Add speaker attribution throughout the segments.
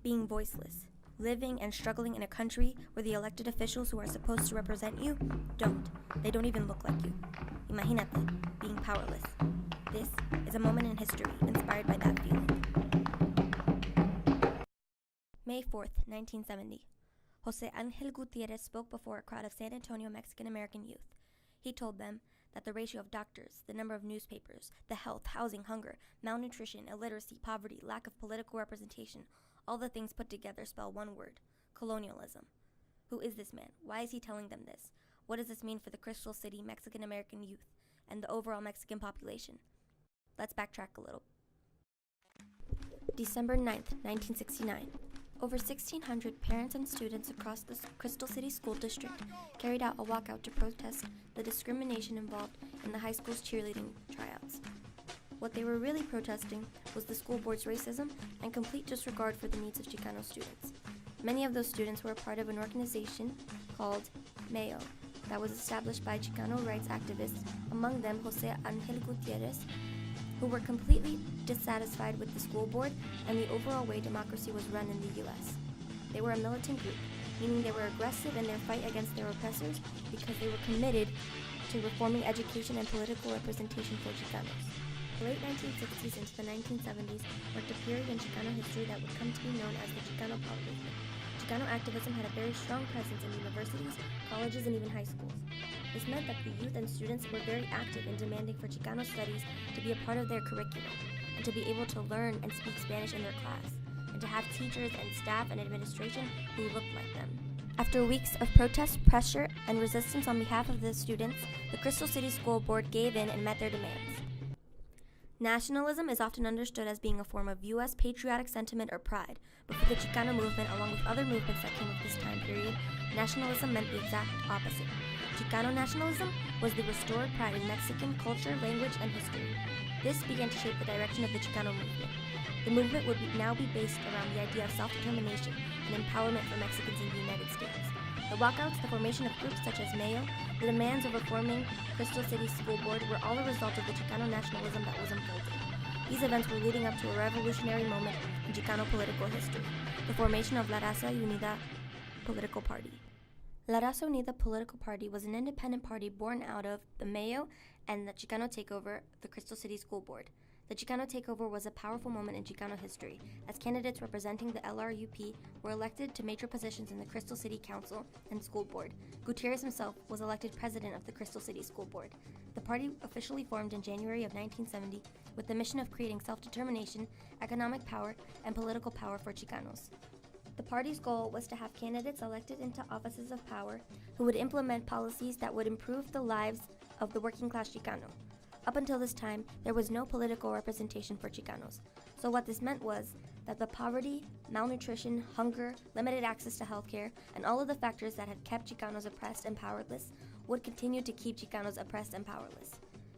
Speaker 1: being voiceless, living and struggling in a country where the elected officials who are supposed to represent you don't. They don't even look like you. Imagínate, being powerless. This is a moment in history inspired by that feeling. May 4th, 1970. Jose Angel Gutierrez spoke before a crowd of San Antonio Mexican-American youth. He told them that the ratio of doctors, the number of newspapers, the health, housing, hunger, malnutrition, illiteracy, poverty, lack of political representation, all the things put together spell one word: colonialism. Who is this man? Why is he telling them this? What does this mean for the Crystal City Mexican-American youth and the overall Mexican population? Let's backtrack a little. December 9th, 1969. Over 1,600 parents and students across the Crystal City School District carried out a walkout to protest the discrimination involved in the high school's cheerleading tryouts. What they were really protesting was the school board's racism and complete disregard for the needs of Chicano students. Many of those students were a part of an organization called Mayo that was established by Chicano rights activists, among them Jose Angel Gutierrez, who were completely dissatisfied with the school board and the overall way democracy was run in the U.S. They were a militant group, meaning they were aggressive in their fight against their oppressors because they were committed to reforming education and political representation for Chicanos. The late 1960s into the 1970s marked a period in Chicano history that would come to be known as the Chicano Power movement. Chicano activism had a very strong presence in universities, colleges, and even high schools. This meant that the youth and students were very active in demanding for Chicano studies to be a part of their curriculum, and to be able to learn and speak Spanish in their class, and to have teachers and staff and administration who looked like them. After weeks of protest, pressure, and resistance on behalf of the students, the Crystal City School Board gave in and met their demands. Nationalism is often understood as being a form of U.S. patriotic sentiment or pride, but for the Chicano movement, along with other movements that came of this time period, nationalism meant the exact opposite. Chicano nationalism was the restored pride in Mexican culture, language, and history. This began to shape the direction of the Chicano movement. The movement would now be based around the idea of self-determination and empowerment for Mexicans in the United States. The walkouts, the formation of groups such as Mayo, the demands of reforming Crystal City School Board were all a result of the Chicano nationalism that was unfolding. These events were leading up to a revolutionary moment in Chicano political history, the formation of La Raza Unida political party. La Raza Unida political party was an independent party born out of the Mayo and the Chicano takeover, the Crystal City School Board. The Chicano takeover was a powerful moment in Chicano history, as candidates representing the LRUP were elected to major positions in the Crystal City Council and School Board. Gutierrez himself was elected president of the Crystal City School Board. The party officially formed in January of 1970 with the mission of creating self-determination, economic power, and political power for Chicanos. The party's goal was to have candidates elected into offices of power who would implement policies that would improve the lives of the working-class Chicano. Up until this time, there was no political representation for Chicanos. So what this meant was that the poverty, malnutrition, hunger, limited access to healthcare, and all of the factors that had kept Chicanos oppressed and powerless would continue to keep Chicanos oppressed and powerless.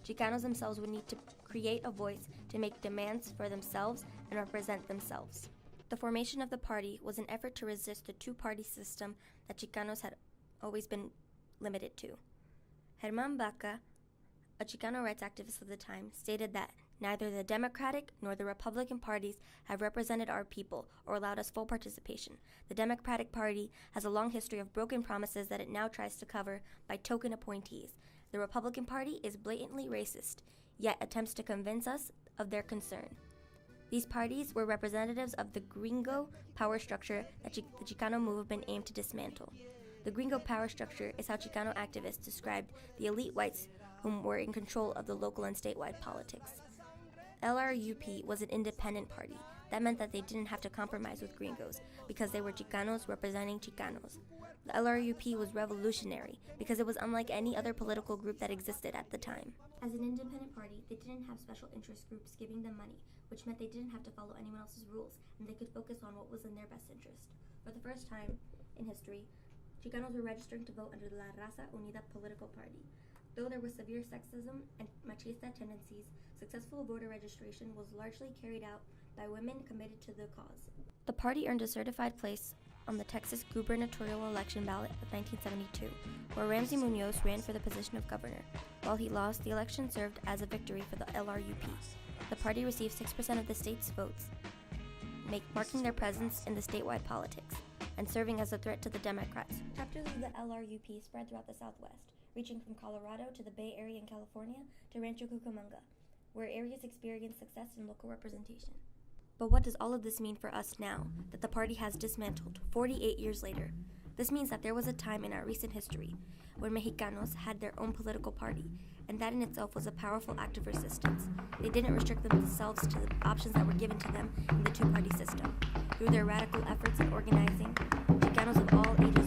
Speaker 1: Chicanos themselves would need to create a voice to make demands for themselves and represent themselves. The formation of the party was an effort to resist the two-party system that Chicanos had always been limited to. Germán Baca, a Chicano rights activist of the time, stated that neither the Democratic nor the Republican parties have represented our people or allowed us full participation. The Democratic Party has a long history of broken promises that it now tries to cover by token appointees. The Republican Party is blatantly racist, yet attempts to convince us of their concern. These parties were representatives of the gringo power structure that the Chicano movement aimed to dismantle. The gringo power structure is how Chicano activists described the elite whites whom were in control of the local and statewide politics. LRUP was an independent party. That meant that they didn't have to compromise with gringos because they were Chicanos representing Chicanos. The LRUP was revolutionary because it was unlike any other political group that existed at the time. As an independent party, they didn't have special interest groups giving them money, which meant they didn't have to follow anyone else's rules, and they could focus on what was in their best interest. For the first time in history, Chicanos were registering to vote under the La Raza Unida political party. Though there was severe sexism and machista tendencies, successful voter registration was largely carried out by women committed to the cause. The party earned a certified place on the Texas gubernatorial election ballot of 1972, where Ramsey Munoz ran for the position of governor. While he lost, the election served as a victory for the LRUP. The party received 6% of the state's votes. marking their presence in the statewide politics and serving as a threat to the Democrats. Chapters of the LRUP spread throughout the Southwest, reaching from Colorado to the Bay Area in California to Rancho Cucamonga, where areas experienced success in local representation. But what does all of this mean for us now that the party has dismantled 48 years later? This means that there was a time in our recent history when Mexicanos had their own political party, and that in itself was a powerful act of resistance. They didn't restrict themselves to the options that were given to them in the two-party system. Through their radical efforts in organizing, Chicanos of all ages